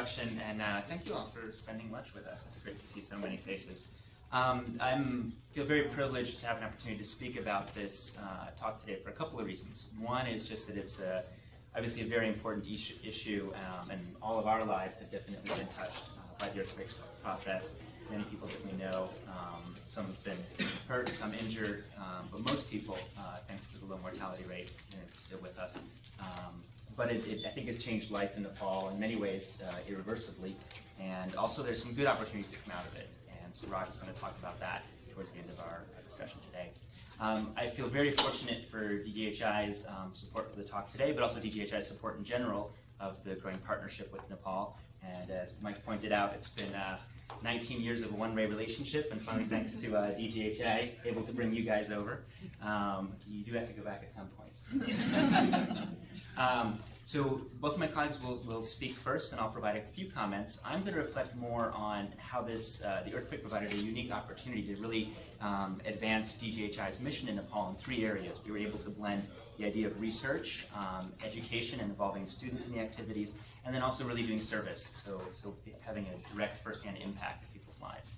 introduction, and thank you all for spending lunch with us. It's great to see so many faces. I feel very privileged to have an opportunity to speak about this talk today for a couple of reasons. One is just that it's obviously a very important issue, and all of our lives have definitely been touched by the earthquake process. Many people that we know, some have been hurt, some injured, but most people, thanks to the low mortality rate, are still with us. But I think it's changed life in Nepal in many ways irreversibly, and also there's some good opportunities that come out of it, and Suraj is going to talk about that towards the end of our discussion today. I feel very fortunate for DGHI's support for the talk today, but also DGHI's support in general of the growing partnership with Nepal. And as Mike pointed out, it's been 19 years of a one-way relationship, and finally, thanks to DGHI, able to bring you guys over. You do have to go back at some point. So both of my colleagues will speak first, and I'll provide a few comments. I'm going to reflect more on how the earthquake provided a unique opportunity to really advance DGHI's mission in Nepal in three areas. We were able to blend the idea of research, education, and involving students in the activities, and then also really doing service, so having a direct first-hand impact on people's lives.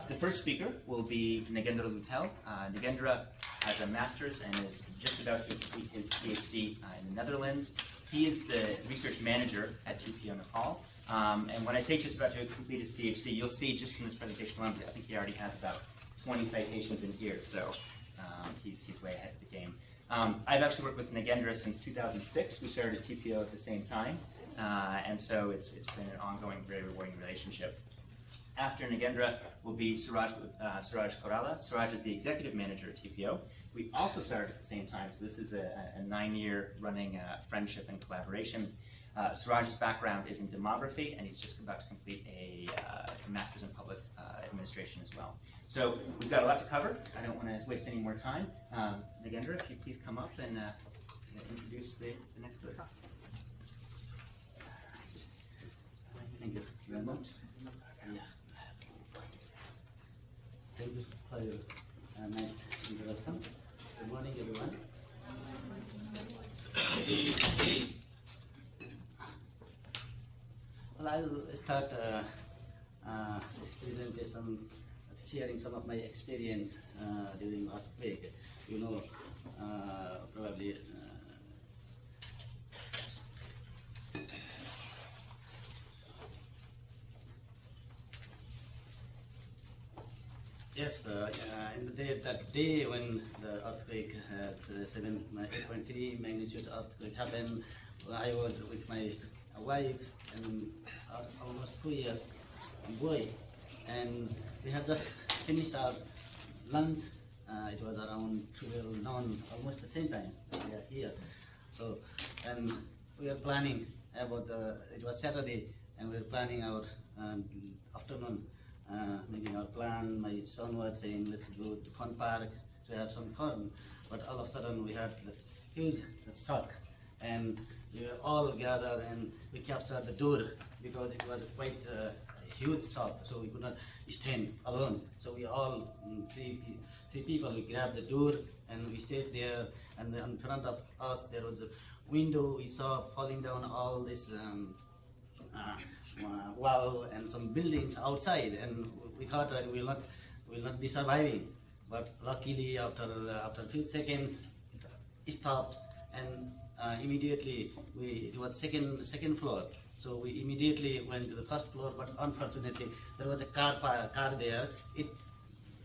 The first speaker will be Nagendra Lutel. Nagendra has a master's and is just about to complete his PhD in the Netherlands. He is the research manager at TPO Nepal. And when I say just about to complete his PhD, you'll see just from this presentation alone, I think he already has about 20 citations in here, so he's way ahead of the game. I've actually worked with Nagendra since 2006. We started at TPO at the same time, and so it's been an ongoing, very rewarding relationship. After Nagendra will be Suraj Korala. Suraj is the executive manager at TPO. We also started at the same time, so this is a 9-year running friendship and collaboration. Suraj's background is in demography, and he's just about to complete a master's in public administration as well. So we've got a lot to cover. I don't want to waste any more time. Nagendra, if you please come up and introduce the next talk. Thank you very much. Yeah. Thank you for your nice introduction. Good morning, everyone. Well, I will start this presentation sharing some of my experience during earthquake. You know, probably. Yes, in that day when the earthquake had 8.3 magnitude earthquake happened, I was with my wife and almost 2 years boy, and we had just finished our lunch. It was around 12 noon, almost the same time we are here. So, and we are planning about it was Saturday, and we were planning our afternoon. Making our plan. My son was saying, let's go to fun park to have some fun. But all of a sudden we had a huge shock, and we were all gathered and we captured the door because it was quite a huge shock, so we could not stand alone. So we all, three people, we grabbed the door and we stayed there, and in front of us there was a window. We saw falling down all this wall and some buildings outside, and we thought that we will not be surviving. But luckily, after a few seconds, it stopped, and immediately it was second floor. So we immediately went to the first floor. But unfortunately, there was a car there. It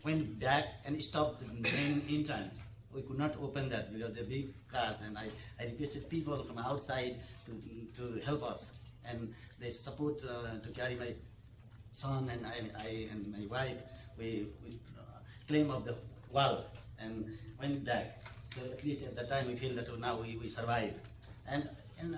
went back and stopped the main entrance. We could not open that because they're big cars, and I requested people from outside to help us. And they support to carry my son and I and my wife. We climb up the wall and went back. So at least at that time we feel that now we survived. And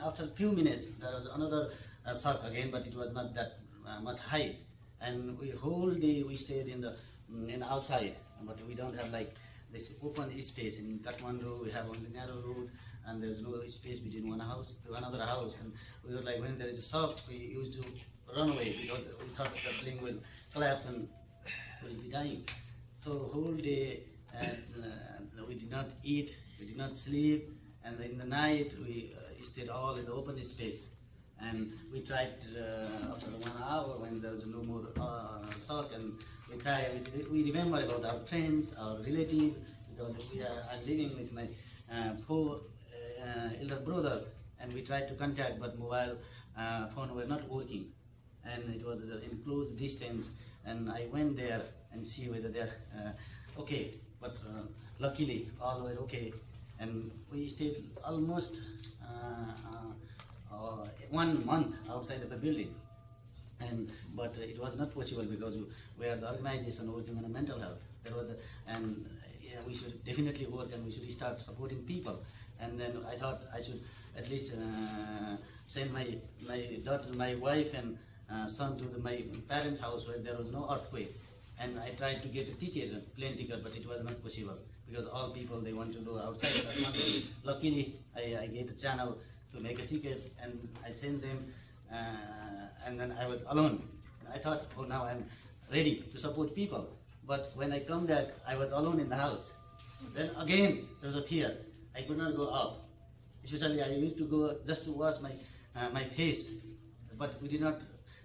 after a few minutes there was another shock again, but it was not that much high. And we whole day we stayed in outside, but we don't have like this open space. In Kathmandu we have only narrow road, and there's no space between one house to another house. And we were like, when there is a shock, we used to run away because we thought the building will collapse and we'll be dying. So whole day, and we did not eat, we did not sleep, and in the night we stayed all in the open space. And we tried after 1 hour when there was no more shock, and we remember about our friends, our relatives, because I'm living with my four elder brothers, and we tried to contact, but mobile phone were not working, and it was in close distance, and I went there and see whether they're okay, but luckily all were okay, and we stayed almost 1 month outside of the building. But it was not possible because we are the organization working on mental health. There was we should definitely work, and we should start supporting people. And then I thought I should at least send my daughter, my wife, and son to my parents' house where there was no earthquake. And I tried to get a ticket, a plane ticket, but it was not possible because all people, they want to go outside. Luckily, I get a channel to make a ticket, and I sent them, and then I was alone. And I thought, oh, now I'm ready to support people. But when I come back, I was alone in the house. Then again, there was a fear. I could not go out. Especially, I used to go just to wash my face, but we did not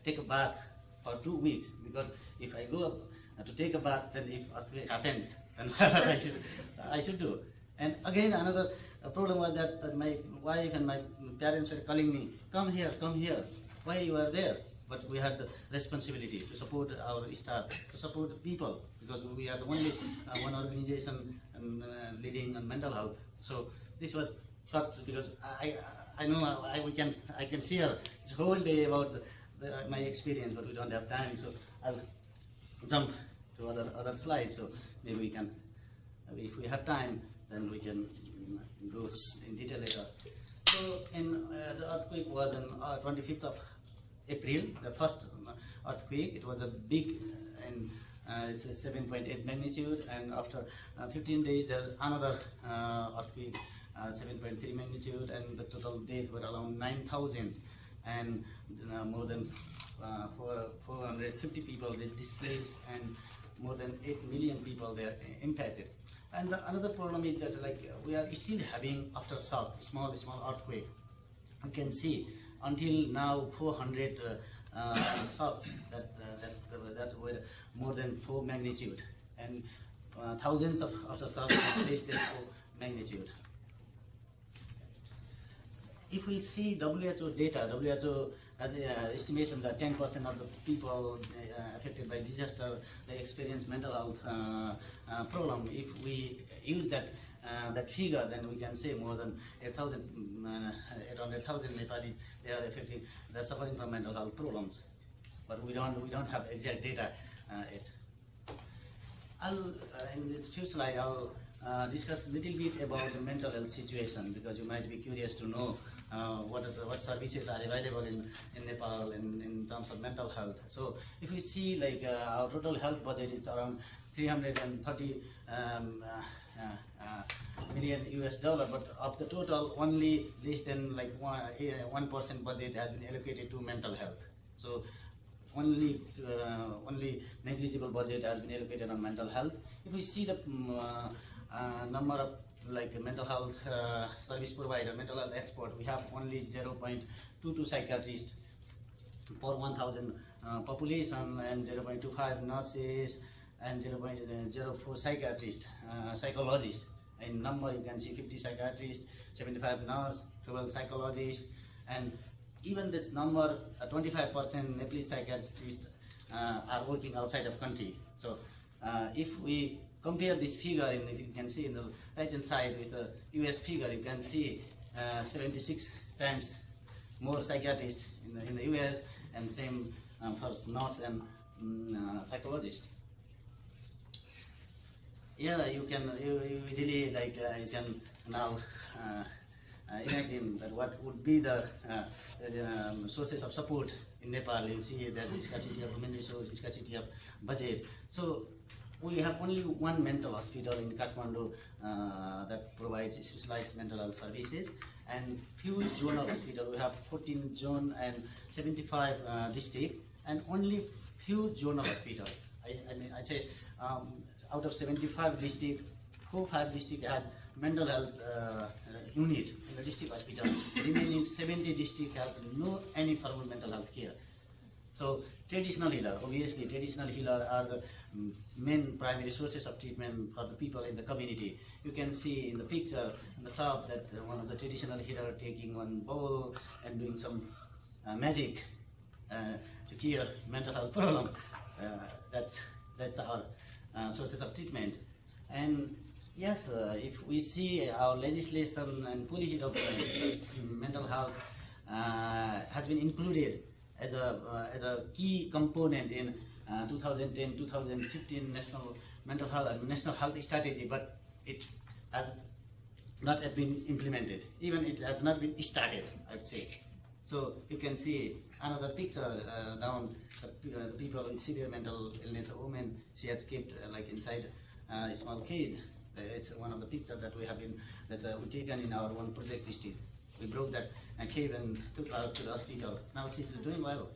take a bath for 2 weeks, because if I go to take a bath, then if earthquake happens, then I should do. And again, another problem was that my wife and my parents were calling me, come here, why you are there? But we had the responsibility to support our staff, to support the people, because we are the only one organization leading on mental health. So this was sucked, because I know I can share this whole day about my experience, but we don't have time, so I'll jump to other slides. So maybe we can, if we have time, then we can go in detail later. So the earthquake was on 25th of April, the first earthquake. It was a big, and it's a 7.8 magnitude, and after 15 days there's another earthquake, 7.3 magnitude, and the total deaths were around 9,000, and more than 450 people were displaced, and more than 8 million people were impacted. And another problem is that, like, we are still having aftershock, small earthquake. You can see until now 400 shocks that were more than 4 magnitude, and thousands of aftershocks less than 4 magnitude. If we see WHO data, WHO has an estimation that 10% of the people affected by disaster, they experience mental health problem. If we use that figure, then we can say more than 800,000 Nepalis, they're suffering from mental health problems. But we don't have exact data yet. In this few slides, I'll discuss a little bit about the mental health situation, because you might be curious to know what services are available in Nepal in terms of mental health. So if we see, like, our total health budget is around 330 million US dollar, but of the total, only less than like 1% budget has been allocated to mental health. So only negligible budget has been allocated on mental health. If we see the number of, like, mental health service provider, mental health expert, we have only 0.22 psychiatrists per 1,000 population, and 0.25 nurses, and 0.04 psychiatrists, psychologists. In number, you can see 50 psychiatrists, 75 nurses, 12 psychologists, and even this number, 25% Nepalese psychiatrists are working outside of country. So if we compare this figure, and if you can see in the right hand side with the US figure, you can see 76 times more psychiatrists in the US, and same for nurse and psychologist. Yeah, you easily, like, you can now imagine that what would be the sources of support in Nepal. You see that scarcity of human resources, scarcity of budget. So we have only one mental hospital in Kathmandu that provides specialized mental health services, and few zonal hospitals. We have 14 zone and 75 district, and only few zonal hospitals. I say out of 75 district, 4-5 district has mental health unit in the district hospital. Remaining 70 district has no any formal mental health care. So traditional healer, obviously traditional healer are the main primary sources of treatment for the people in the community. You can see in the picture on the top that one of the traditional healer taking one bowl and doing some magic to cure mental health problem. That's our sources of treatment. And yes, if we see our legislation and policy document, mental health has been included as a key component in 2010-2015 National Mental Health and National Health Strategy, but it has not yet been implemented. Even it has not been started, I'd say. So you can see another picture down, the people with severe mental illness, a woman, she has kept like inside a small cage. It's one of the pictures that we have been, that's we taken in our one project district. We broke that cave and took her to the hospital. Now she's doing well.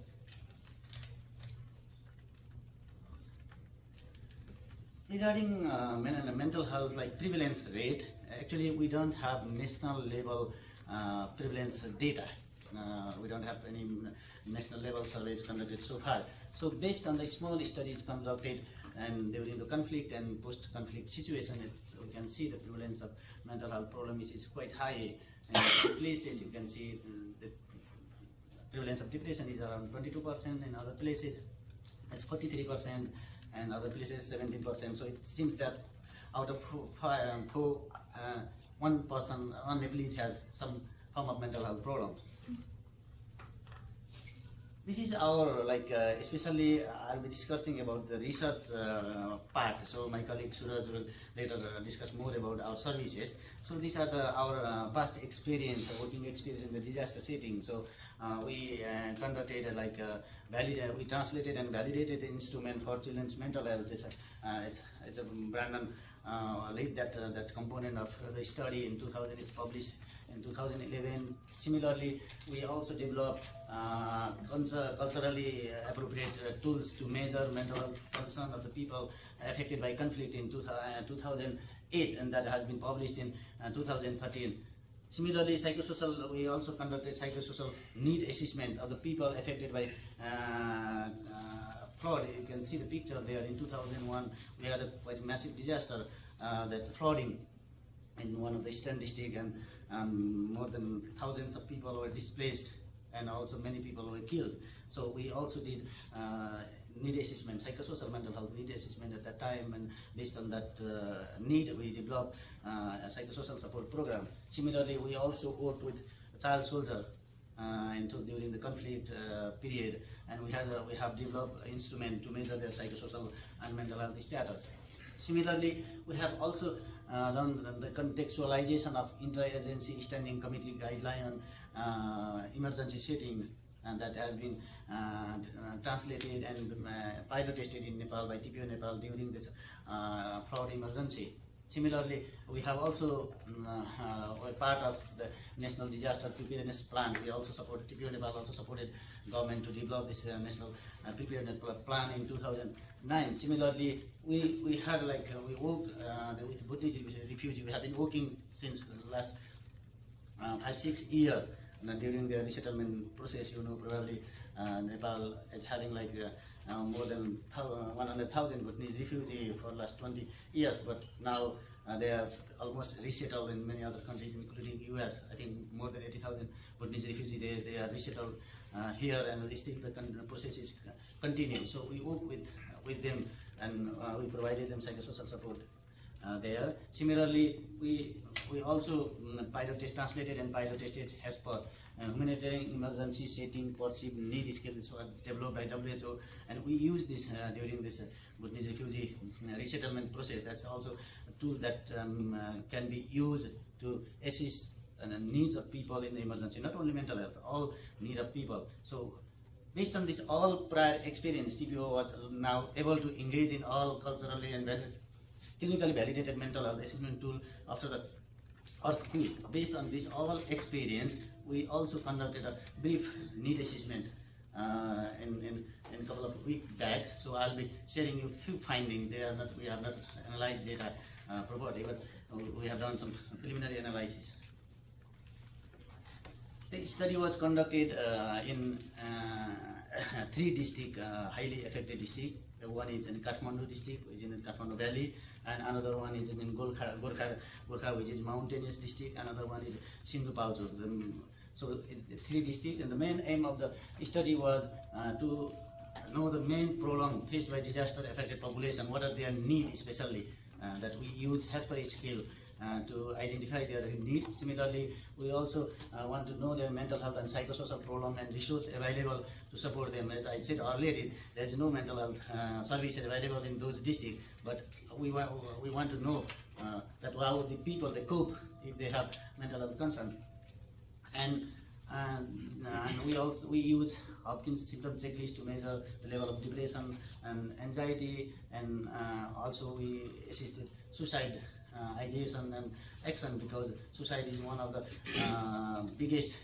Regarding mental health, like prevalence rate, actually we don't have national level prevalence data. We don't have any national level surveys conducted so far. So based on the small studies conducted and during the conflict and post-conflict situation, we can see the prevalence of mental health problems is quite high. And in some places you can see the prevalence of depression is around 22%, in other places it's 43%, and other places 17%. So it seems that out of one person, one Nepalese has some form of mental health problem. This is our, especially I'll be discussing about the research part. So my colleague Suraj will later discuss more about our services. So these are our past experience, working experience in the disaster setting. So we conducted we translated and validated instrument for children's mental health. It's a Brandon lead that component of the study in 2000. It's published in 2011. Similarly, we also developed culturally appropriate tools to measure mental health concern of the people affected by conflict in 2008, and that has been published in 2013. Similarly, psychosocial, we also conducted psychosocial need assessment of the people affected by flood. You can see the picture there. In 2001, we had a quite massive disaster, that flooding in one of the eastern district, and more than thousands of people were displaced, and also many people were killed. So we also did need assessment, psychosocial mental health need assessment at that time, and based on that need, we developed a psychosocial support program. Similarly, we also worked with a child soldier during the conflict period, and we have developed an instrument to measure their psychosocial and mental health status. Similarly, we have also done the contextualization of inter-agency standing committee guideline on emergency setting, and that has been translated and pilot tested in Nepal by TPO Nepal during this flood emergency. Similarly, we have also we're part of the National Disaster Preparedness Plan. We also supported, TPO Nepal also supported government to develop this National Preparedness Plan in 2009. Similarly, we had we worked with Bhutanese refugees. We have been working since the last 5-6 years during the resettlement process. You know, probably Nepal is having more than 100,000 Bhutanese refugees for the last 20 years, but now they are almost resettled in many other countries, including US. I think more than 80,000 Bhutanese refugees, they are resettled here, and still the process is continuing. So we work with them, and we provided them psychosocial support there. Similarly, we also translated and pilot tested HESPER, humanitarian emergency setting perceived need skills developed by WHO, and we use this during this Bhutanese refugee resettlement process. That's also a tool that can be used to assist the needs of people in the emergency, not only mental health, all need of people. So based on this all prior experience, TPO was now able to engage in all culturally and clinically validated mental health assessment tool after the earthquake. Based on this all experience, we also conducted a brief need assessment in a couple of weeks back. So I'll be sharing you a few findings. We have not analyzed data properly, but we have done some preliminary analysis. The study was conducted in 3 districts, highly affected districts. One is in Kathmandu district, which is in Kathmandu Valley, and another one is in Gorkha, which is mountainous district. Another one is Sindhupalchur. So 3 districts, and the main aim of the study was to know the main problem faced by disaster-affected population. What are their needs, especially that we use Hasbury scale to identify their need. Similarly, we also want to know their mental health and psychosocial problem and resource available to support them. As I said earlier, there is no mental health services available in those districts, but we want to know that how the people they cope if they have mental health concern. And we use Hopkins symptom checklist to measure the level of depression and anxiety, and also we assisted suicide ideation and action, because suicide is one of the biggest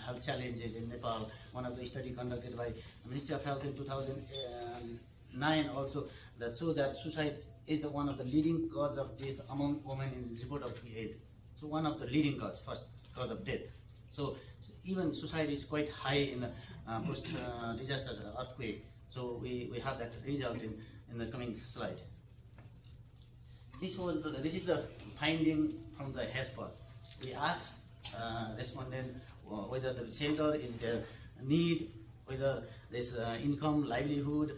health challenges in Nepal. One of the study conducted by Ministry of Health in 2009 also that showed that suicide is one of the leading cause of death among women in reproductive age. So one of the leading first cause of death. So even suicide is quite high in the post-disaster earthquake. So we have that result in the coming slide. This is the finding from the HESPA. We asked respondent whether the shelter is their need, whether there's income, livelihood,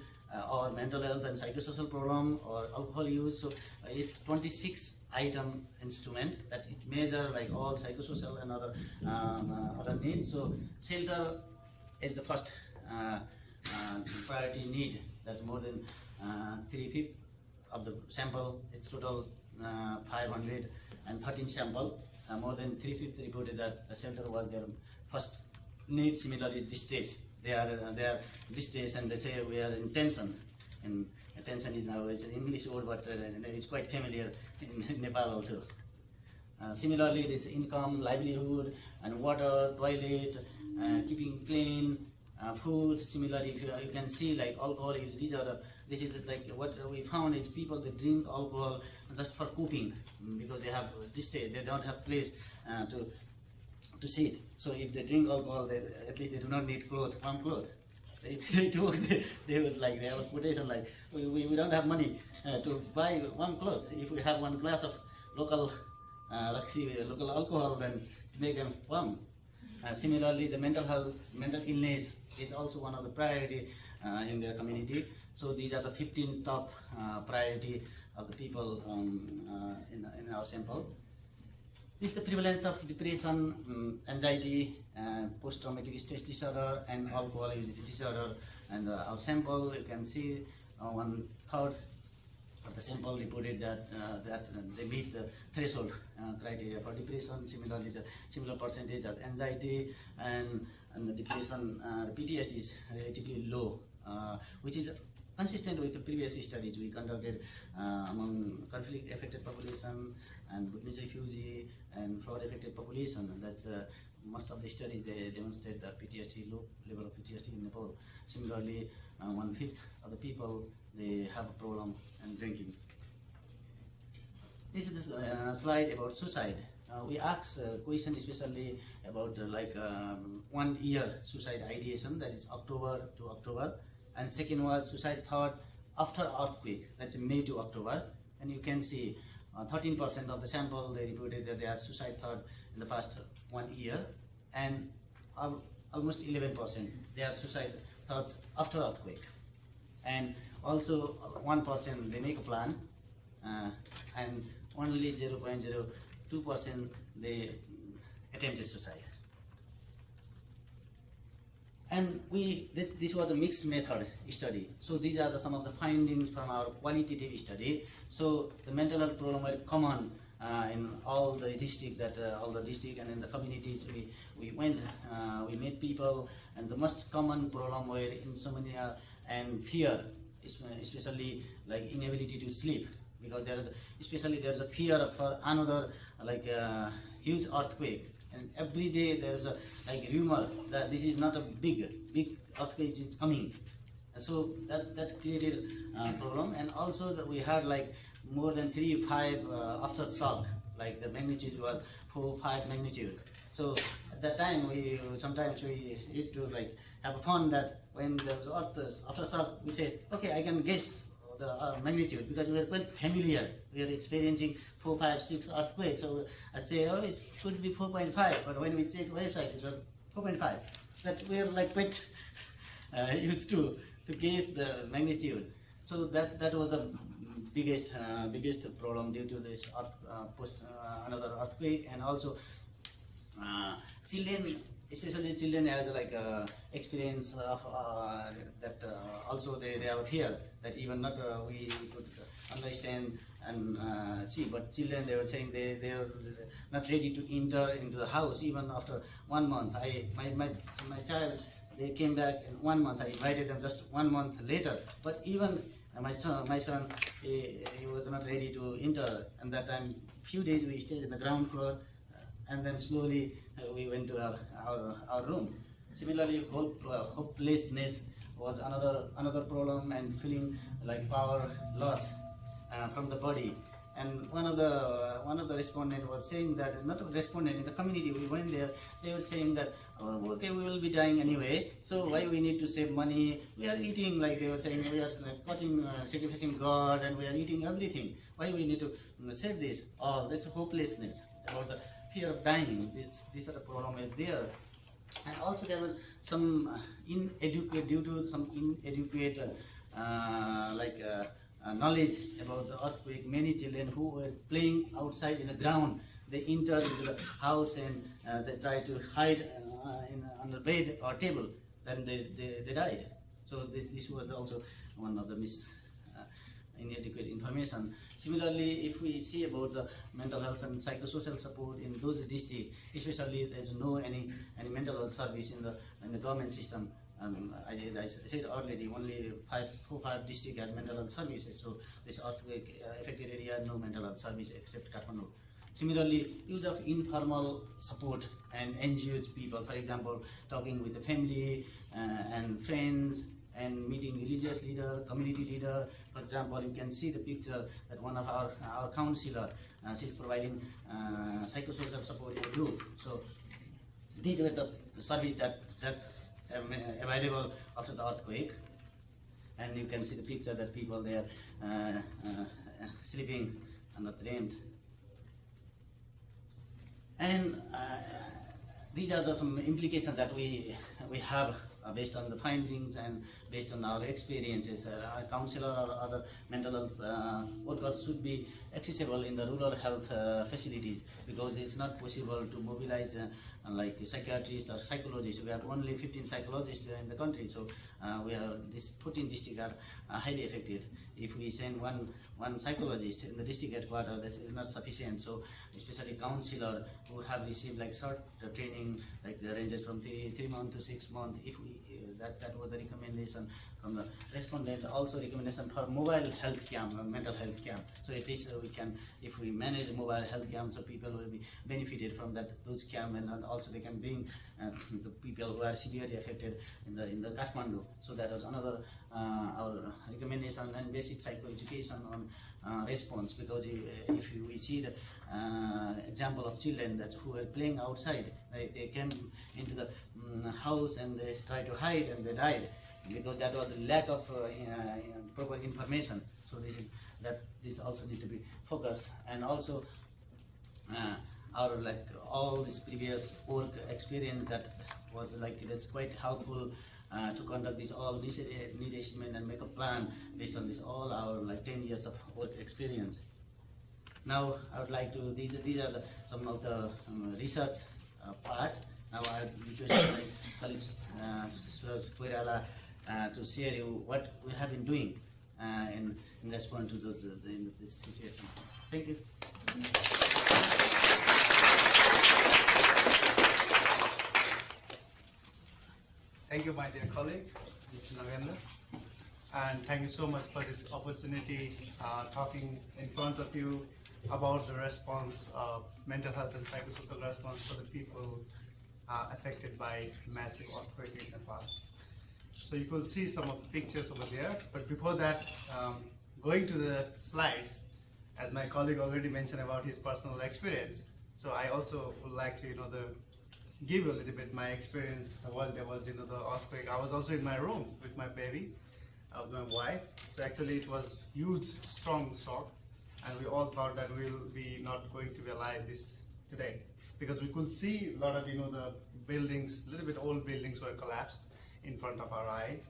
or mental health and psychosocial problem, or alcohol use. So it's 26 item instrument that it measure like all psychosocial and other needs. So shelter is the first priority need. That's more than 3/5 of the sample. It's total 513 sample. More than 3/5 reported that the shelter was their first need. Similarly, distress. They are distress, and they say we are in tension. And tension is now it's an English word, but it's quite familiar in Nepal also. Similarly, this income, livelihood, and water, toilet, keeping clean, food. Similarly, you can see like alcohol use. This is like what we found is people they drink alcohol just for coping, because they have distress. They don't have place to sit. So if they drink alcohol, at least they do not need warm clothes. It works. They would like they have a quotation like we don't have money to buy warm clothes. If we have one glass of local alcohol, then to make them warm. Similarly, the mental illness is also one of the priority in their community. So these are the 15 top priority of the people in our sample. This is the prevalence of depression, anxiety, post-traumatic stress disorder, and alcohol use disorder. And our sample, you can see 1/3 of the sample reported that they meet the threshold criteria for depression. Similarly, the similar percentage of anxiety and the depression, PTSD is relatively low, which is consistent with the previous studies we conducted among conflict-affected population and Bhutanese refugee and flood-affected population. That's most of the studies they demonstrate that PTSD, low level of PTSD in Nepal. Similarly, 1/5 of the people they have a problem in drinking. This is a slide about suicide. We asked a question especially about 1 year suicide ideation, that is October to October, and second was suicide thought after earthquake, that's May to October. And you can see 13% of the sample they reported that they had suicide thought in the past 1 year, and almost 11% they had suicide thoughts after earthquake. And also 1% they make a plan, and only 0.02% they attempted suicide. And this was a mixed method study. So these are some of the findings from our qualitative study. So the mental health problem were common in all the district and in the communities we went, we met people, and the most common problem were insomnia and fear, especially like inability to sleep, because there is a fear of another huge earthquake. And every day there is a rumor that this is not a big earthquake is coming. So that created a problem. And also that we had more than 3-5 aftershock, like the magnitude was 4, 5 magnitude. So at that time, sometimes we used to like have fun that when there was aftershock, we say, okay, I can guess the magnitude because we are quite familiar. We are experiencing 4, 5, 6 earthquakes. So I'd say, oh, it could be 4.5. But when we check website, it was 4.5. That we are like quite used to guess the magnitude. So that was the biggest problem due to this another earthquake, and also children, especially children, has like experience of that. Also, they have fear that even not we could understand and see. But children, they were saying they are not ready to enter into the house even after 1 month. My child, they came back in 1 month. I invited them just 1 month later. But even my son, he was not ready to enter. And that time, few days we stayed in the ground floor, and then slowly we went to our room. Similarly, hopelessness was another problem, and feeling like power loss from the body. And one of the respondent was saying that, not a respondent, in the community we went there, they were saying that, oh, okay, we will be dying anyway, so why we need to save money? We are eating, like they were saying, we are cutting, sacrificing God, and we are eating everything. Why we need to save this? Oh, this hopelessness about the fear of dying. This sort of problem is there. And also there was some due to some inadequate knowledge about the earthquake. Many children who were playing outside in the ground, they entered into the house, and they tried to hide on the bed or table. Then they died. So this was also one of the inadequate information. Similarly, if we see about the mental health and psychosocial support in those districts, especially there's no any mental health service in the government system. As I said already, only 4 or 5 districts has mental health services. So this earthquake affected area, no mental health service except Kathmandu. Similarly, use of informal support and NGOs people, for example, talking with the family and friends, and meeting religious leader, community leader. For example, you can see the picture that one of our counselor, she's providing psychosocial support in the group. So these were the service that available after the earthquake. And you can see the picture that people there sleeping on the tent. And these are some implications that we have based on the findings and based on our experiences. Our counselor or other mental health workers should be accessible in the rural health facilities, because it's not possible to mobilize like psychiatrists or psychologists. We have only 15 psychologists in the country, so we have these 14 districts are highly affected. If we send one psychologist in the district headquarters, this is not sufficient. So especially counselor who have received like short training, like the ranges from 3 months to 6 months. If we that was the recommendation from the respondent. Also recommendation for mobile health camp, mental health camp. So at least we can, if we manage mobile health camp, so people will be benefited from those camp, and also they can bring the people who are severely affected in the Kathmandu. So that was another our recommendation, and basic psychoeducation on response, because if we see the example of children who were playing outside, they came into the house and they tried to hide and they died, because that was the lack of proper information. So this also need to be focused. And also our all this previous work experience that was that's quite helpful to conduct this all need assessment and make a plan based on this all our 10 years of work experience. Now I would like to, these are some of the research part. Now I request my colleague Suraj Koirala to share you what we have been doing in response to this situation. Thank you. Thank you, my dear colleague, Mr. Nagendra, and thank you so much for this opportunity talking in front of you about the response of mental health and psychosocial response for the people affected by massive earthquake in Nepal. So you will see some of the pictures over there, but before that, going to the slides, as my colleague already mentioned about his personal experience, so I also would like to, give a little bit my experience while there was, the earthquake. I was also in my room with my baby, with my wife. So actually it was huge, strong shock, and we all thought that we'll be not going to be alive this today, because we could see a lot of, the buildings, little bit old buildings were collapsed in front of our eyes.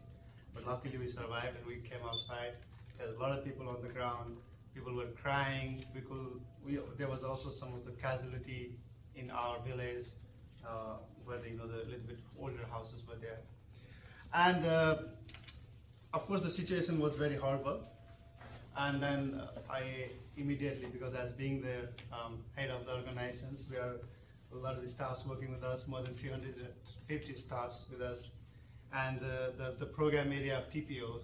But luckily we survived and we came outside. There's a lot of people on the ground. People were crying. There was also some of the casualty in our village, where the little bit older houses were there. And of course the situation was very horrible. And then I immediately, because as being the head of the organizations, we are a lot of the staffs working with us, more than 350 staffs with us. And the program area of TPO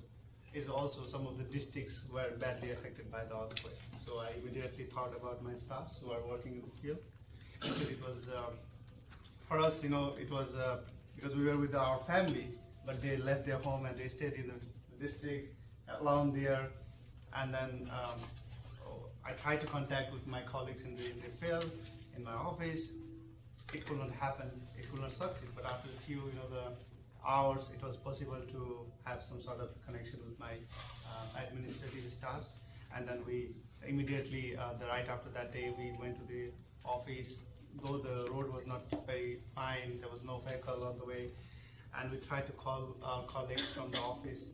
is also some of the districts were badly affected by the earthquake. So I immediately thought about my staffs who are working in the field. Actually, it was, for us, it was because we were with our family, but they left their home and they stayed in the districts along there. And then I tried to contact with my colleagues in the field, in my office. It could not happen, it could not succeed, but after a few, the hours, it was possible to have some sort of connection with my administrative staffs. And then we immediately, right after that day, we went to the office. Though the road was not very fine, there was no vehicle on the way, and we tried to call our colleagues from the office.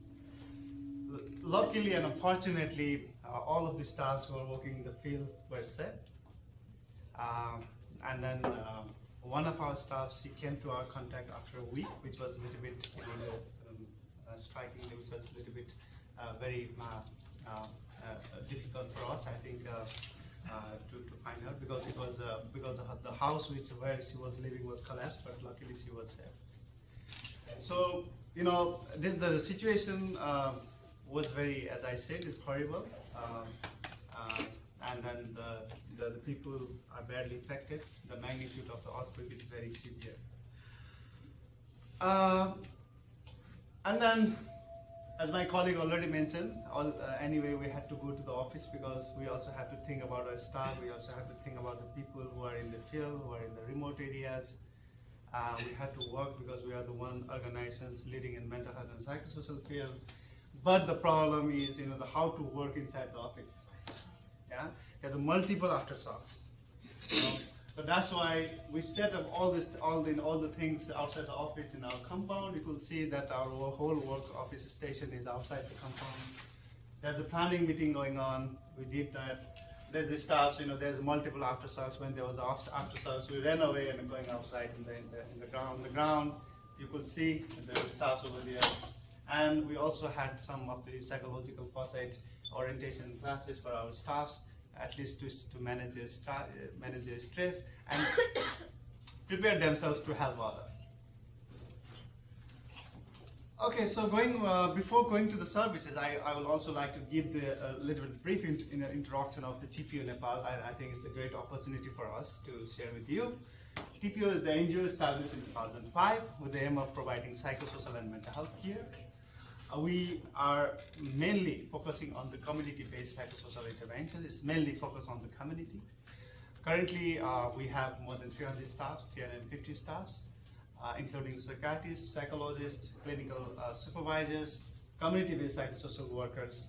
Luckily and unfortunately, all of the staffs who were working in the field were safe. And then one of our staffs, he came to our contact after a week, which was a little bit striking, which was a little bit very difficult for us, I think, to find out, because it was because the house where she was living was collapsed, but luckily she was safe. So the situation was very, as I said, is horrible, and then the people are badly affected. The magnitude of the earthquake is very severe. And then, as my colleague already mentioned, anyway, we had to go to the office because we also have to think about our staff. We also have to think about the people who are in the field, who are in the remote areas. We had to work because we are the one organizations leading in mental health and psychosocial field. But the problem is, how to work inside the office. Yeah, there's a multiple aftershocks. So that's why we set up all the things outside the office in our compound. You can see that our whole work office station is outside the compound. There's a planning meeting going on. We did that. There's the staffs. There's multiple aftershocks. When there was aftershocks, we ran away and going outside in the ground. On the ground, you could see the staffs over there. And we also had some of the psychological foresight orientation classes for our staffs, at least to manage their stress and prepare themselves to help others. Okay, so before going to the services, I would also like to give a little bit brief introduction of the TPO Nepal. I think it's a great opportunity for us to share with you. TPO is the NGO established in 2005 with the aim of providing psychosocial and mental health care. We are mainly focusing on the community-based psychosocial intervention. It's mainly focused on the community. Currently, we have more than 300 staffs, 350 staffs, including psychiatrists, psychologists, clinical supervisors, community-based psychosocial workers,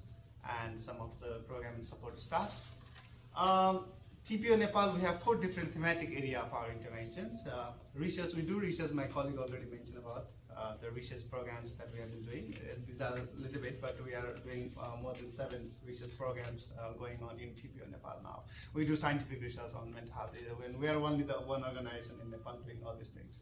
and some of the program and support staffs. TPO Nepal, we have 4 different thematic areas of our interventions. Research, we do research, my colleague already mentioned about the research programs that we have been doing. These are a little bit, but we are doing more than 7 research programs going on in TPO Nepal now. We do scientific research on mental health. We are only the one organization in Nepal doing all these things.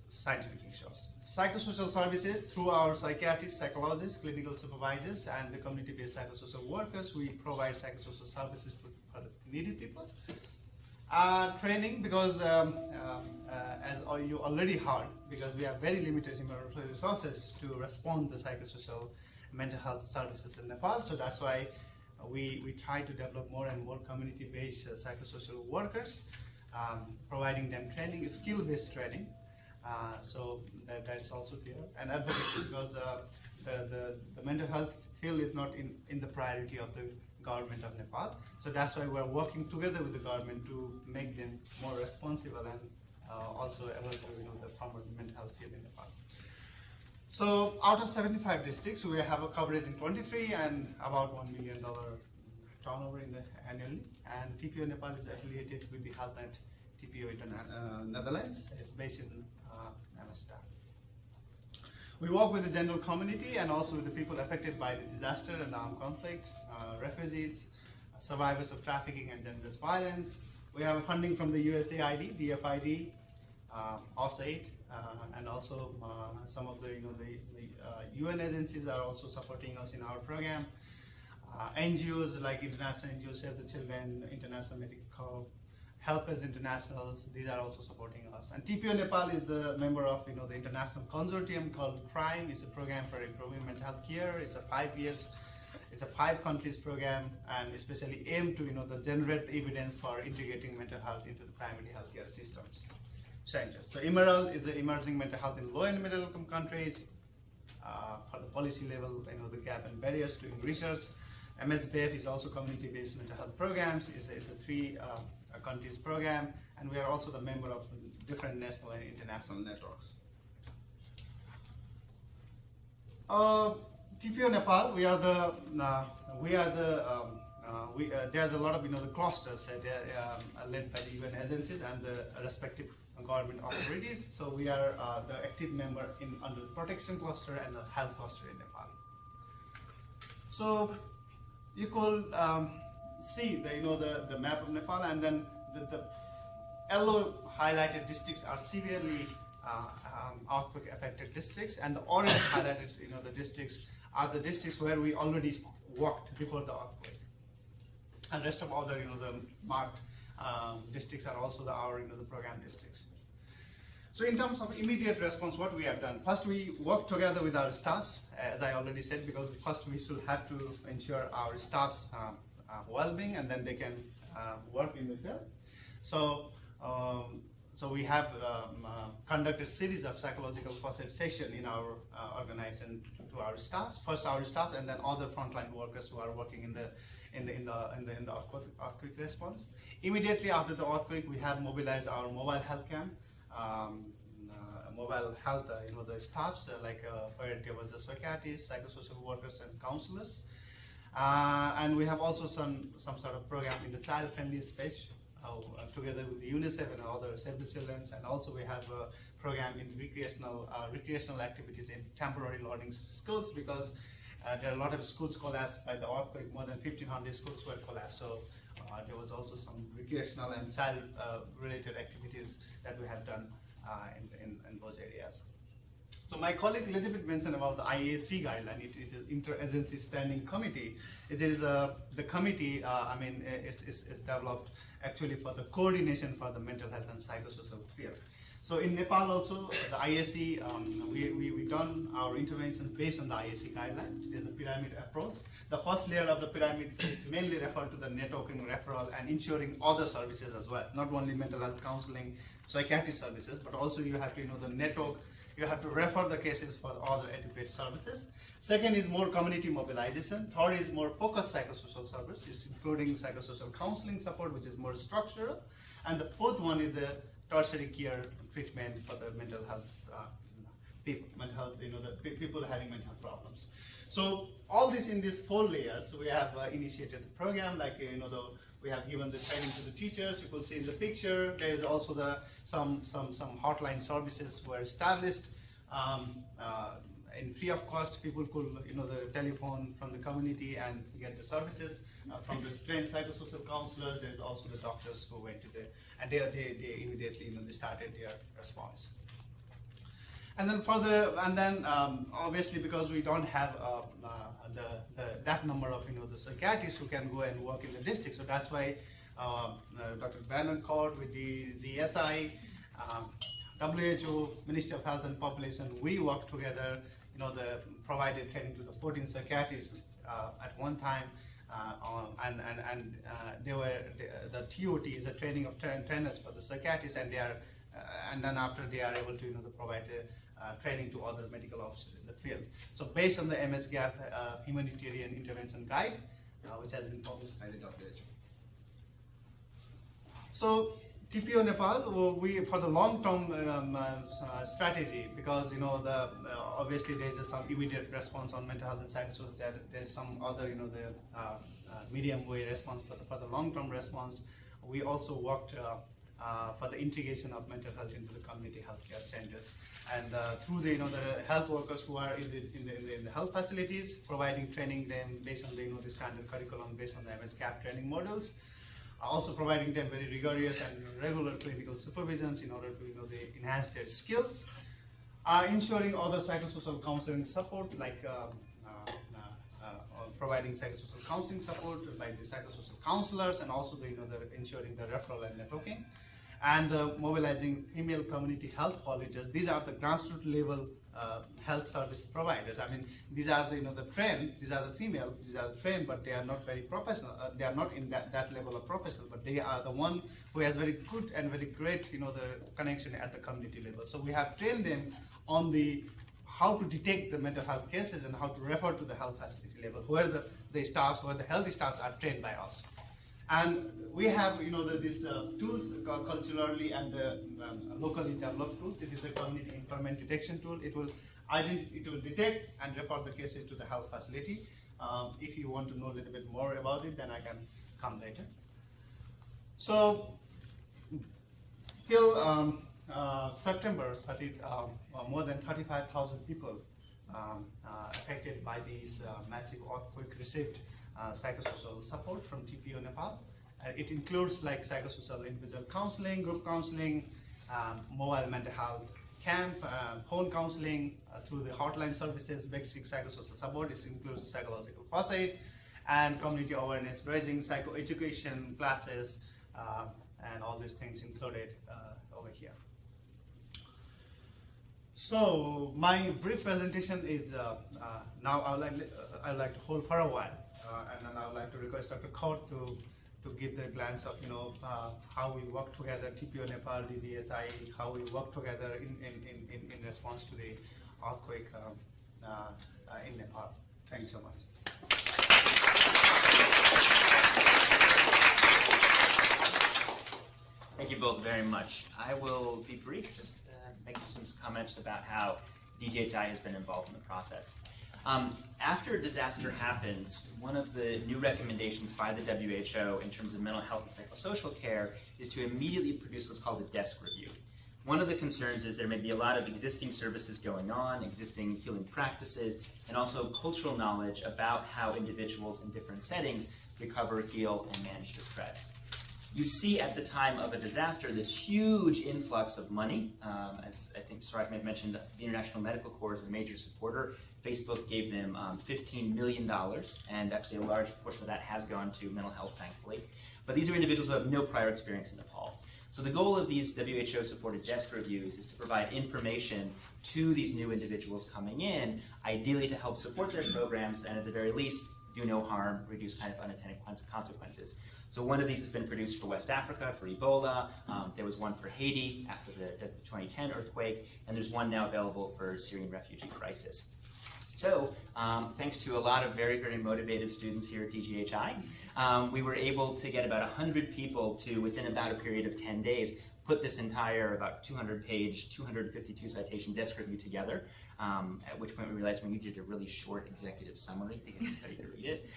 Scientific research. Psychosocial services through our psychiatrists, psychologists, clinical supervisors, and the community-based psychosocial workers. We provide psychosocial services for the needy people. Training, because as you already heard, because we have very limited human resources to respond to psychosocial mental health services in Nepal. So that's why we try to develop more and more community-based psychosocial workers, providing them training, skill-based training. So that's also there. And advocacy, because the mental health field is not in the priority of the government of Nepal. So that's why we're working together with the government to make them more responsible and also able to the promote the mental health field in Nepal. So out of 75 districts, we have a coverage in 23 and about $1 million turnover in the annually. And TPO Nepal is affiliated with the HealthNet TPO Netherlands. It's based in Amsterdam. We work with the general community and also with the people affected by the disaster and the armed conflict, refugees, survivors of trafficking and gender violence. We have funding from the USAID, DFID, USAID, and also some of the UN agencies are also supporting us in our program. NGOs like International NGOs, Save the Children, International Medical Corps, Helpers Internationals, these are also supporting us. And TPO Nepal is the member of the international consortium called PRIME. It's a program for improving mental health care. It's a 5 years, it's a 5 countries program, and especially aimed to the generate evidence for integrating mental health into the primary healthcare systems. Centers. So Emerald is the emerging mental health in low and middle income countries. For the policy level, the gap and barriers to research. MSBF is also community-based mental health programs. It's a 3 countries program, and we are also the member of different national and international networks. TPO Nepal, there's a lot of the clusters led by the UN agencies and the respective government authorities. So we are the active member under the protection cluster and the health cluster in Nepal. So you could see the map of Nepal, and then the yellow highlighted districts are severely earthquake affected districts, and the orange highlighted the districts are the districts where we already worked before the earthquake, and rest of other the marked districts are also our the program districts. So in terms of immediate response, what we have done, first we work together with our staffs, as I already said, because first we should have to ensure our staff's well-being, and then they can work in the field. So we have conducted a series of psychological first aid sessions in our organization to our staff. First our staff, and then other frontline workers who are working in the earthquake response. Immediately after the earthquake, we have mobilized our mobile health camp, mobile health, the staffs where there was a psychiatrists, psychosocial workers, and counselors. And we have also some sort of program in the child-friendly space together with the UNICEF and other Save the Children, and also we have a program in recreational activities in temporary learning schools, because there are a lot of schools collapsed by the earthquake. More than 1,500 schools were collapsed. So there was also some recreational and child-related activities that we have done in those areas. So my colleague a little bit mentioned about the IAC guideline. It is an interagency standing committee. It is the committee. It's developed actually for the coordination for the mental health and psychosocial field. So in Nepal also, the IAC, we done our interventions based on the IAC guideline. It is a pyramid approach. The first layer of the pyramid is mainly referred to the networking, referral, and ensuring other services as well. Not only mental health counseling, psychiatry services, but also you have to the network. You have to refer the cases for other adequate services. Second is more community mobilization. Third is more focused psychosocial services, including psychosocial counseling support, which is more structural. And the fourth one is the tertiary care treatment for the mental health people, the people having mental health problems. So all this in these 4 layers, we have initiated the program, like we have given the training to the teachers. You could see in the picture. There is also some hotline services were established in free of cost. People could the telephone from the community and get the services from the trained psychosocial counselors. There is also the doctors who went to and they immediately they started their response. And then obviously because we don't have that number of the psychiatrists who can go and work in the district, so that's why Dr. Brandon Court with the ZHI, WHO, Ministry of Health and Population, we work together. Provided training to the 14 psychiatrists at one time, and they were the TOT is a training of trainers for the psychiatrists, and they are, and then after they are able to provide the training to other medical officers in the field. So based on the MSGAP Humanitarian Intervention Guide, which has been published by the WHO. So TPO Nepal, we for the long-term strategy, because obviously there's some immediate response on mental health and psychosocial. There's some other medium way response, but for the long-term response, we also worked for the integration of mental health into the community healthcare centers, and through the the health workers who are in the health facilities, providing training them based on the standard curriculum based on the MSGAP training models. Also providing them very rigorous and regular clinical supervisions in order to they enhance their skills. Ensuring other psychosocial counseling support, like providing psychosocial counseling support by the psychosocial counselors, and also ensuring the referral and networking, and mobilizing female community health volunteers. These are the grassroots level health service providers. I mean, these are the trained, these are the female, these are the trained, but they are not very professional. They are not in that level of professional, but they are the one who has very good and very great the connection at the community level. So we have trained them on how to detect the mental health cases and how to refer to the health facility level, where the staffs, where the healthy staffs are trained by us. And we have these tools culturally and locally developed tools. It is the community informant detection tool. It will detect and refer the cases to the health facility. If you want to know a little bit more about it, then I can come later. So till September 30th, more than 35,000 people affected by these massive earthquake received psychosocial support from TPO Nepal. It includes like psychosocial individual counseling, group counseling, mobile mental health camp, phone counseling through the hotline services, basic psychosocial support. It includes psychological first aid and community awareness raising, psychoeducation classes, and all these things included over here. So my brief presentation is now I'd like to hold for a while. And then I would like to request Dr. Kaur to give the glance of how we work together, TPO Nepal, DGHI, how we work together in response to the earthquake in Nepal. Thank you so much. Thank you both very much. I will be brief, just make some comments about how DGHI has been involved in the process. After a disaster happens, one of the new recommendations by the WHO in terms of mental health and psychosocial care is to immediately produce what's called a desk review. One of the concerns is there may be a lot of existing services going on, existing healing practices, and also cultural knowledge about how individuals in different settings recover, heal, and manage distress. You see at the time of a disaster this huge influx of money. As I think Suraj may have mentioned, the International Medical Corps is a major supporter. Facebook gave them $15 million, and actually a large portion of that has gone to mental health, thankfully. But these are individuals who have no prior experience in Nepal. So the goal of these WHO-supported desk reviews is to provide information to these new individuals coming in, ideally to help support their programs and at the very least do no harm, reduce kind of unintended consequences. So one of these has been produced for West Africa, for Ebola. There was one for Haiti after the 2010 earthquake, and there's one now available for Syrian refugee crisis. So thanks to a lot of very, very motivated students here at DGHI, we were able to get about 100 people to, within about a period of 10 days, put this entire about 200-page, 252 citation desk review together, at which point we realized we needed a really short executive summary to get everybody to read it.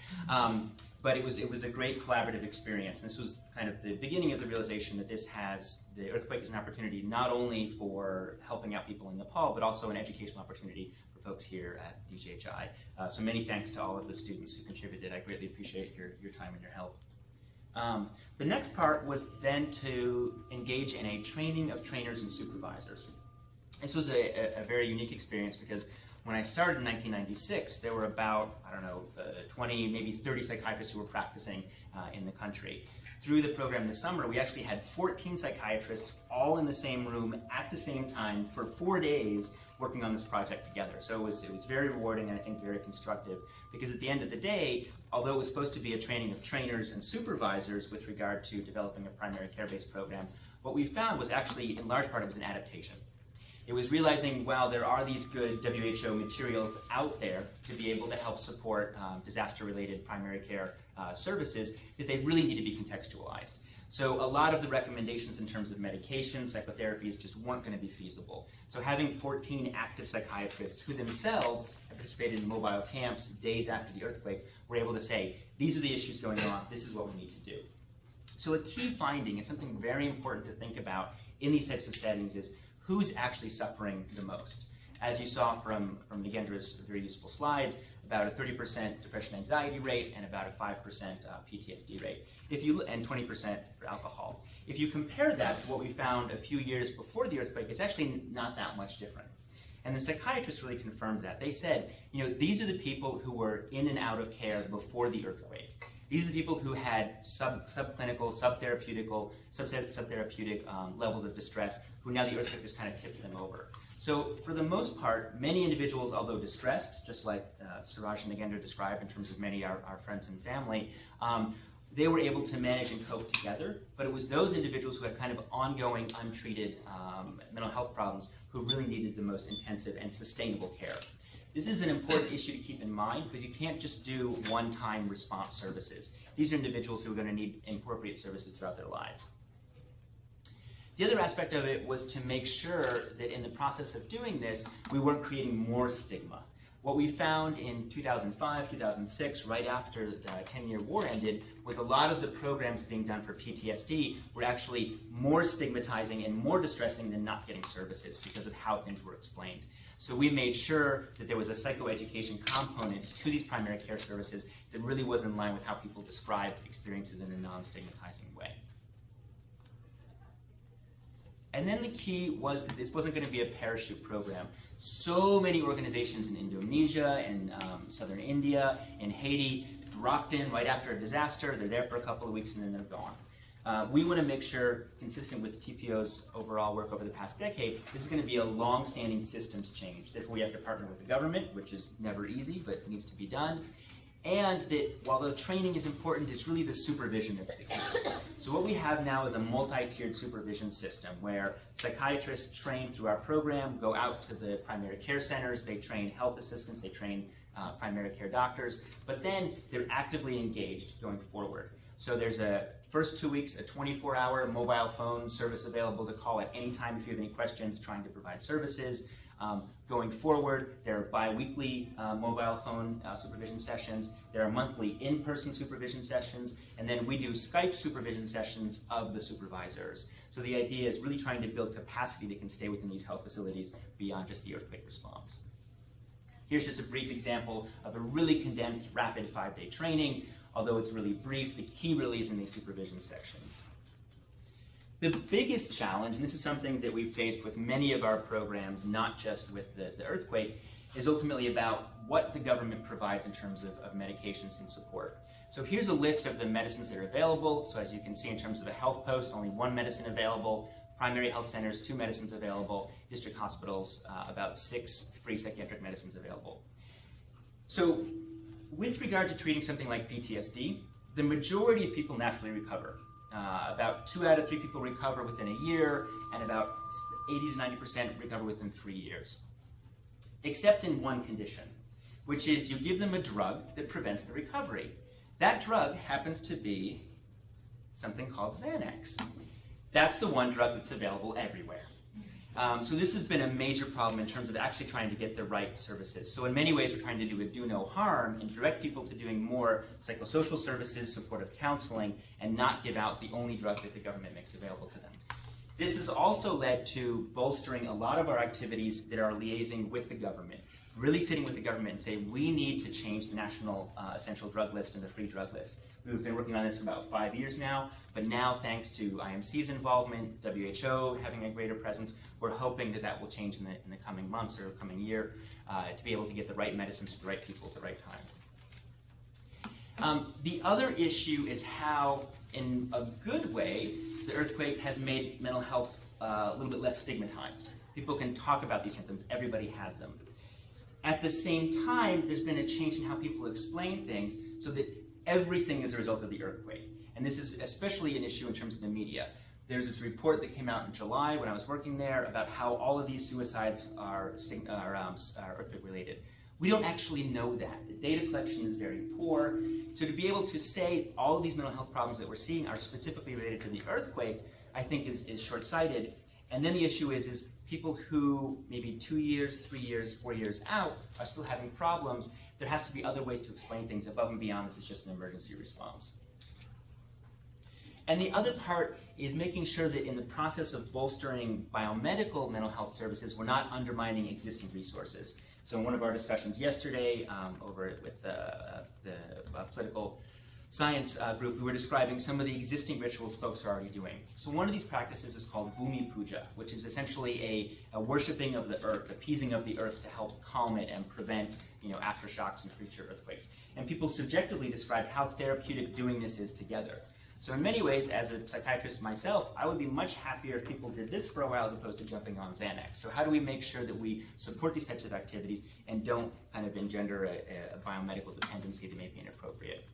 But it was a great collaborative experience. This was kind of the beginning of the realization that the earthquake is an opportunity not only for helping out people in Nepal, but also an educational opportunity for folks here at DGHI. So many thanks to all of the students who contributed. I greatly appreciate your time and your help. The next part was then to engage in a training of trainers and supervisors. This was a very unique experience because when I started in 1996, there were about, 20, maybe 30 psychiatrists who were practicing in the country. Through the program this summer, we actually had 14 psychiatrists all in the same room at the same time for 4 days working on this project together. So it was very rewarding and I think very constructive because at the end of the day, although it was supposed to be a training of trainers and supervisors with regard to developing a primary care-based program, what we found was actually, in large part, it was an adaptation. It was realizing, well, there are these good WHO materials out there to be able to help support disaster-related primary care services, that they really need to be contextualized. So a lot of the recommendations in terms of medication, psychotherapies just weren't going to be feasible. So having 14 active psychiatrists who themselves participated in mobile camps days after the earthquake were able to say, these are the issues going on, this is what we need to do. So a key finding, and something very important to think about in these types of settings, is who's actually suffering the most. As you saw from Nagendra's very useful slides, about a 30% depression anxiety rate and about a 5% PTSD rate, and 20% for alcohol. If you compare that to what we found a few years before the earthquake, it's actually not that much different. And the psychiatrists really confirmed that. They said, these are the people who were in and out of care before the earthquake. These are the people who had subclinical, subtherapeutic levels of distress, who now the earthquake has kind of tipped them over. So for the most part, many individuals, although distressed, just like Suraj and Nagendra described in terms of many of our friends and family, they were able to manage and cope together, but it was those individuals who had kind of ongoing, untreated mental health problems who really needed the most intensive and sustainable care. This is an important issue to keep in mind because you can't just do one-time response services. These are individuals who are going to need appropriate services throughout their lives. The other aspect of it was to make sure that in the process of doing this, we weren't creating more stigma. What we found in 2005, 2006, right after the 10-year war ended, was a lot of the programs being done for PTSD were actually more stigmatizing and more distressing than not getting services because of how things were explained. So we made sure that there was a psychoeducation component to these primary care services that really was in line with how people described experiences in a non-stigmatizing way. And then the key was that this wasn't going to be a parachute program. So many organizations in Indonesia, in southern India, in Haiti, dropped in right after a disaster. They're there for a couple of weeks and then they're gone. We want to make sure, consistent with TPO's overall work over the past decade, this is going to be a long-standing systems change. Therefore, we have to partner with the government, which is never easy, but needs to be done. And that while the training is important, it's really the supervision that's the key. So what we have now is a multi-tiered supervision system where psychiatrists train through our program, go out to the primary care centers, they train health assistants, they train primary care doctors, but then they're actively engaged going forward. So there's first 2 weeks, a 24-hour mobile phone service available to call at any time if you have any questions, trying to provide services. Going forward, there are bi-weekly mobile phone supervision sessions, there are monthly in-person supervision sessions, and then we do Skype supervision sessions of the supervisors. So the idea is really trying to build capacity that can stay within these health facilities beyond just the earthquake response. Here's just a brief example of a really condensed, rapid 5-day training. Although it's really brief, the key really is in these supervision sections. The biggest challenge, and this is something that we've faced with many of our programs, not just with the earthquake, is ultimately about what the government provides in terms of medications and support. So here's a list of the medicines that are available. So as you can see in terms of a health post, only 1 medicine available, primary health centers, 2 medicines available, district hospitals, about 6 free psychiatric medicines available. So with regard to treating something like PTSD, the majority of people naturally recover. About 2 out of 3 people recover within a year, and about 80 to 90% recover within 3 years. Except in one condition, which is you give them a drug that prevents the recovery. That drug happens to be something called Xanax. That's the one drug that's available everywhere. So this has been a major problem in terms of actually trying to get the right services. So in many ways, we're trying to do a do no harm and direct people to doing more psychosocial services, supportive counseling, and not give out the only drug that the government makes available to them. This has also led to bolstering a lot of our activities that are liaising with the government, really sitting with the government and say, we need to change the national essential drug list and the free drug list. We've been working on this for about 5 years now, but now thanks to IMC's involvement, WHO having a greater presence, we're hoping that that will change in the coming months or coming year to be able to get the right medicines to the right people at the right time. The other issue is how, in a good way, the earthquake has made mental health a little bit less stigmatized. People can talk about these symptoms, everybody has them. At the same time, there's been a change in how people explain things so that everything is a result of the earthquake. And this is especially an issue in terms of the media. There's this report that came out in July when I was working there about how all of these suicides are earthquake related. We don't actually know that. The data collection is very poor. So to be able to say all of these mental health problems that we're seeing are specifically related to the earthquake, I think is short-sighted. And then the issue is people who maybe 2 years, 3 years, 4 years out are still having problems. There has to be other ways to explain things above and beyond this is just an emergency response. And the other part is making sure that in the process of bolstering biomedical mental health services, we're not undermining existing resources. So in one of our discussions yesterday over with the political science group, we were describing some of the existing rituals folks are already doing. So one of these practices is called Bhumi Puja, which is essentially a worshiping of the earth, appeasing of the earth to help calm it and prevent aftershocks and future earthquakes. And people subjectively describe how therapeutic doing this is together. So in many ways, as a psychiatrist myself, I would be much happier if people did this for a while as opposed to jumping on Xanax. So how do we make sure that we support these types of activities and don't kind of engender a biomedical dependency that may be inappropriate?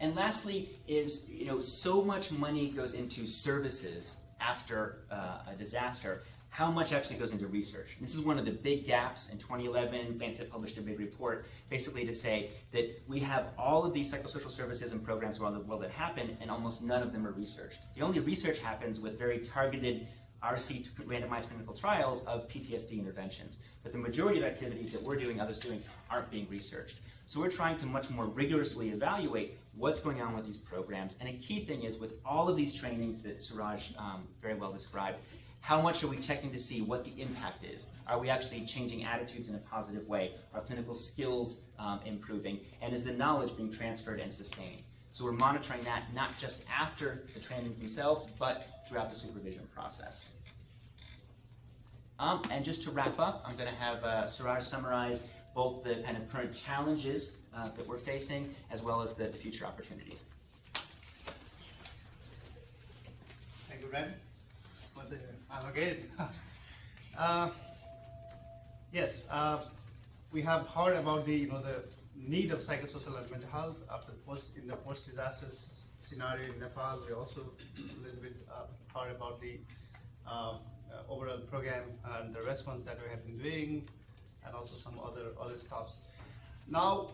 And lastly is, so much money goes into services after a disaster. How much actually goes into research? And this is one of the big gaps. In 2011, Lancet published a big report basically to say that we have all of these psychosocial services and programs around the world that happen, and almost none of them are researched. The only research happens with very targeted RC randomized clinical trials of PTSD interventions. But the majority of activities that we're doing, others doing, aren't being researched. So we're trying to much more rigorously evaluate what's going on with these programs. And a key thing is with all of these trainings that Suraj very well described, how much are we checking to see what the impact is? Are we actually changing attitudes in a positive way? Are clinical skills improving? And is the knowledge being transferred and sustained? So we're monitoring that not just after the trainings themselves, but throughout the supervision process. And just to wrap up, I'm going to have Suraj summarize both the kind of current challenges that we're facing, as well as the future opportunities. Thank you, Ren. I'm again. Yes, we have heard about the the need of psychosocial and mental health in the post-disaster scenario in Nepal. We also a little bit heard about the overall program and the response that we have been doing, and also some other stuffs. Now,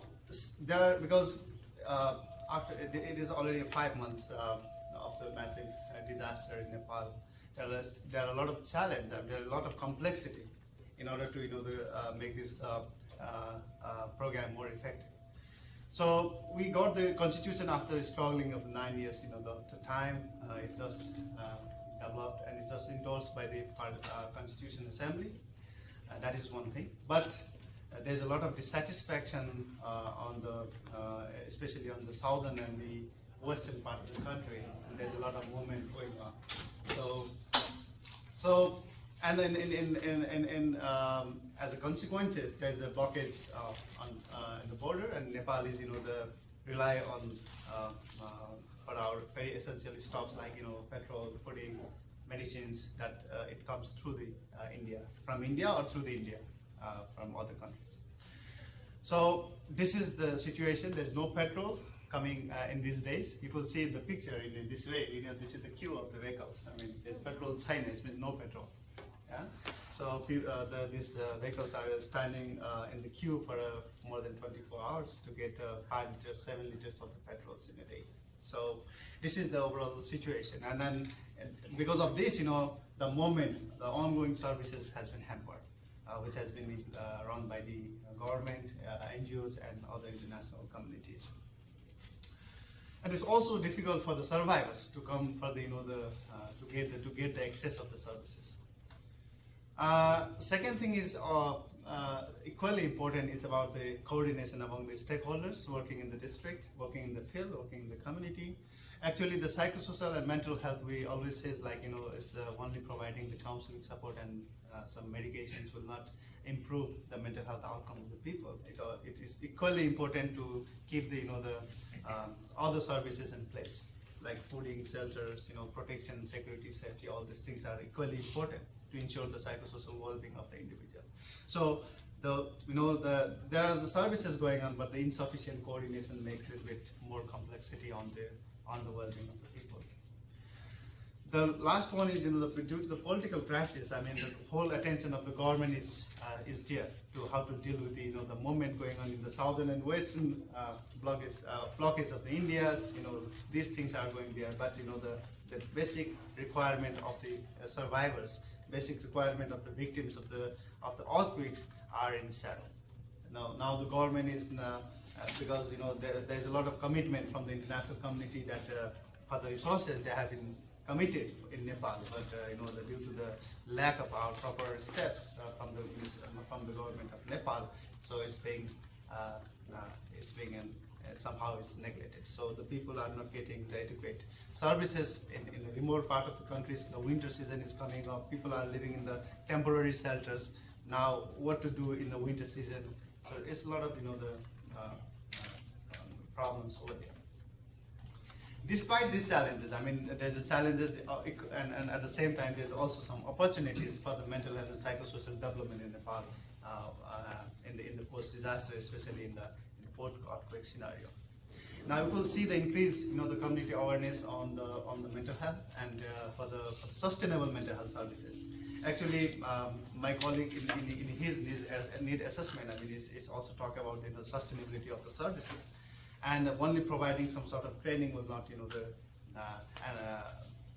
because after it is already 5 months of the massive disaster in Nepal, there are a lot of challenge and there are a lot of complexity in order to make this program more effective. So we got the constitution after struggling of 9 years. The time it's just developed and it's just endorsed by the Constitution Assembly. That is one thing. But there's a lot of dissatisfaction especially on the southern and the western part of the country, and there's a lot of movement going on. So and as a consequences, there's a blockage in the border, and Nepal is rely on for our very essential stuffs like petrol, food, medicines that it comes through the from India or through the India from other countries. So this is the situation. There's no petrol coming in these days. You could see the picture in this way. This is the queue of the vehicles. I mean, there's petrol signage, means no petrol. Yeah. So these vehicles are standing in the queue for more than 24 hours to get 5 liters, 7 liters of the petrols in a day. So this is the overall situation. And then because of this, the ongoing services has been hampered, which has been run by the government, NGOs, and other international communities. And it's also difficult for the survivors to come for the to get the access of the services. Second thing is equally important is about the coordination among the stakeholders working in the district, working in the field, working in the community. Actually, the psychosocial and mental health, we always say is only providing the counseling support and some medications will not improve the mental health outcome of the people. It is equally important to keep the other services in place, like fooding, shelters, protection, security, safety. All these things are equally important to ensure the psychosocial well-being of the individual. So there are the services going on, but the insufficient coordination makes a little bit more complexity on the well-being of the people. The last one is, due to the political crisis, I mean, the whole attention of the government is there to how to deal with the movement going on in the southern and western blockades of the Indias. These things are going there, but the basic requirement of the survivors, basic requirement of the victims of the earthquakes are in saddle. Now the government is because there's a lot of commitment from the international community that for the resources they have been committed in Nepal, but due to the lack of our proper steps from the government of Nepal, so it's being somehow it's neglected. So the people are not getting the adequate services in the remote part of the countries. The winter season is coming up. People are living in the temporary shelters. Now, what to do in the winter season? So it's a lot of problems over there. Despite these challenges, I mean, there's the challenges, and at the same time, there's also some opportunities for the mental health and psychosocial development in Nepal in the post-disaster, especially in the post-earthquake scenario. Now we will see the increase, the community awareness on the mental health and for the sustainable mental health services. Actually, my colleague in his need assessment, I mean, is also talk about the sustainability of the services. And only providing some sort of training will not,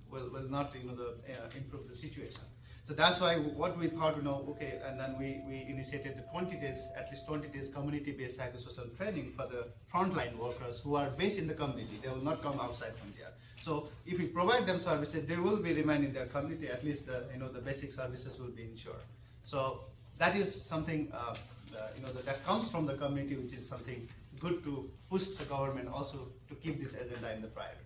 will not, improve the situation. So that's why what we thought, okay, and then we initiated the 20 days, at least 20 days community-based psychosocial training for the frontline workers who are based in the community. They will not come outside from there. So if we provide them services, they will be remain in their community. At least the basic services will be ensured. So that is something that comes from the community, which is something good to push the government also to keep this agenda in the priority.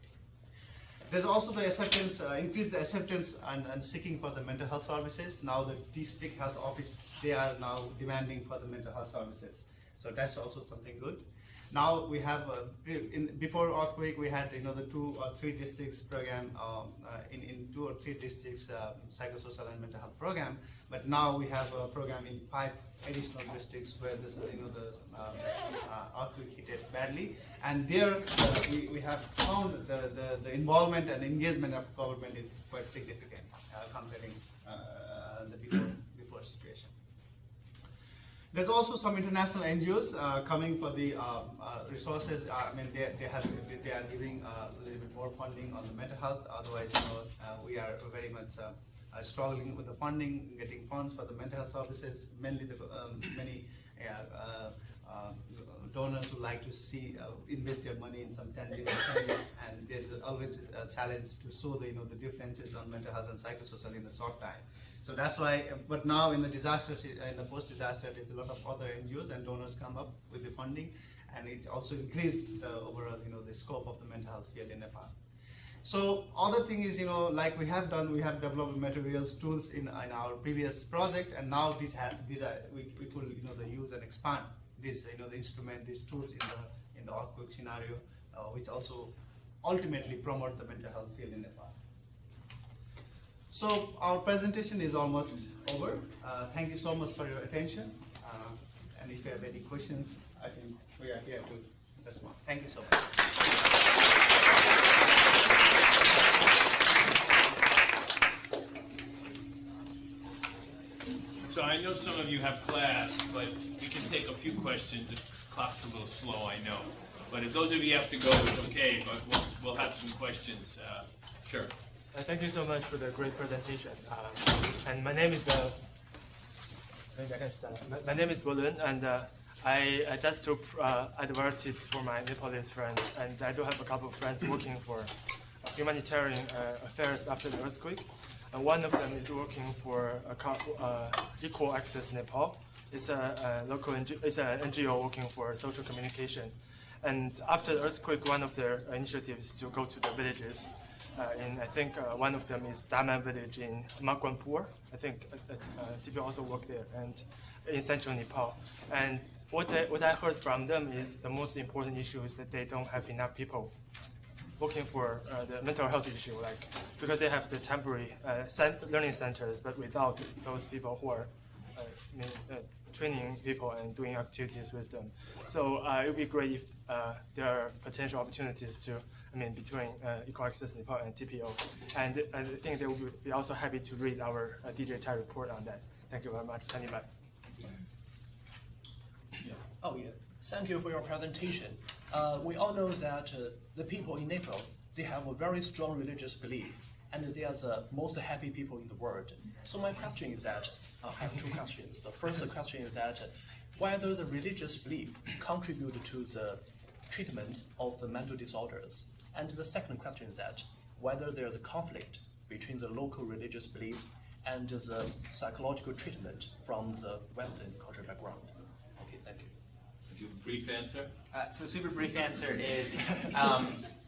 There's also the acceptance, increase the acceptance and seeking for the mental health services. Now the district health office, they are now demanding for the mental health services. So that's also something good. Now we have, before earthquake, we had the 2 or 3 districts program, in 2 or 3 districts psychosocial and mental health program. But now we have a program in 5 additional districts where this, the earthquake hit it badly. And there we have found the involvement and engagement of government is quite significant comparing the before situation. There's also some international NGOs coming for the resources. I mean, they are giving a little bit more funding on the mental health. Otherwise, we are very much struggling with the funding, getting funds for the mental health services. Mainly the many donors who like to see invest their money in some tangible things, and there's always a challenge to show the differences on mental health and psychosocial in a short time. So that's why, but now in the disaster, in the post-disaster, there's a lot of other NGOs and donors come up with the funding, and it also increased the overall, the scope of the mental health field in Nepal. So other thing is, like we have developed materials, tools in our previous project, and now we could, use and expand this, the instrument, these tools in the earthquake scenario, which also ultimately promote the mental health field in Nepal. So our presentation is almost over. Thank you so much for your attention. And if you have any questions, I think we are here to respond. Thank you so much. So I know some of you have class, but we can take a few questions. The clock's a little slow, I know. But if those of you have to go, it's okay, but we'll have some questions. Sure. Thank you so much for the great presentation. And my name is maybe I can start. My name is Bolun, and I just took advertises for my Nepalese friends, and I do have a couple of friends working for humanitarian affairs after the earthquake. And one of them is working for Equal Access Nepal. It's a local it's an NGO working for social communication. And after the earthquake, one of their initiatives is to go to the villages. I think one of them is Daman village in Makwanpur. I think TP also work there, and in central Nepal. And what I heard from them is the most important issue is that they don't have enough people working for the mental health issue, like because they have the temporary learning centers, but without those people who are training people and doing activities with them. So it would be great if there are potential opportunities to, between Equal Access Nepal and TPO. And I think they will be also happy to read our DJ Tai report on that. Thank you very much. Tani Bai. Oh yeah, thank you for your presentation. We all know that the people in Nepal, they have a very strong religious belief, and they are the most happy people in the world. So my question is that, I have two questions. The first question is that whether the religious belief contribute to the treatment of the mental disorders. And the second question is that whether there's a conflict between the local religious belief and the psychological treatment from the Western cultural background. Okay, thank you. Would you brief answer? So super brief answer is,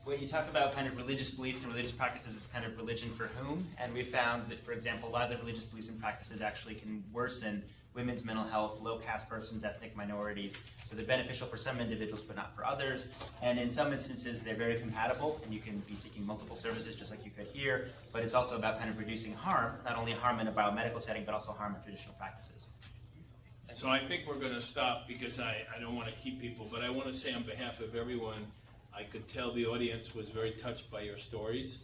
when you talk about kind of religious beliefs and religious practices, it's kind of religion for whom? And we found that, for example, a lot of the religious beliefs and practices actually can worsen women's mental health, low caste persons, ethnic minorities. So they're beneficial for some individuals, but not for others. And in some instances, they're very compatible, and you can be seeking multiple services just like you could here. But it's also about kind of reducing harm, not only harm in a biomedical setting, but also harm in traditional practices. So I think we're going to stop because I don't want to keep people, but I want to say on behalf of everyone, I could tell the audience was very touched by your stories,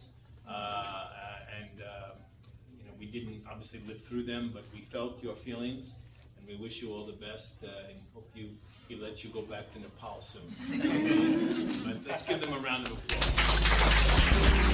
we didn't obviously live through them, but we felt your feelings, and we wish you all the best, and hope he lets you go back to Nepal soon. But let's give them a round of applause.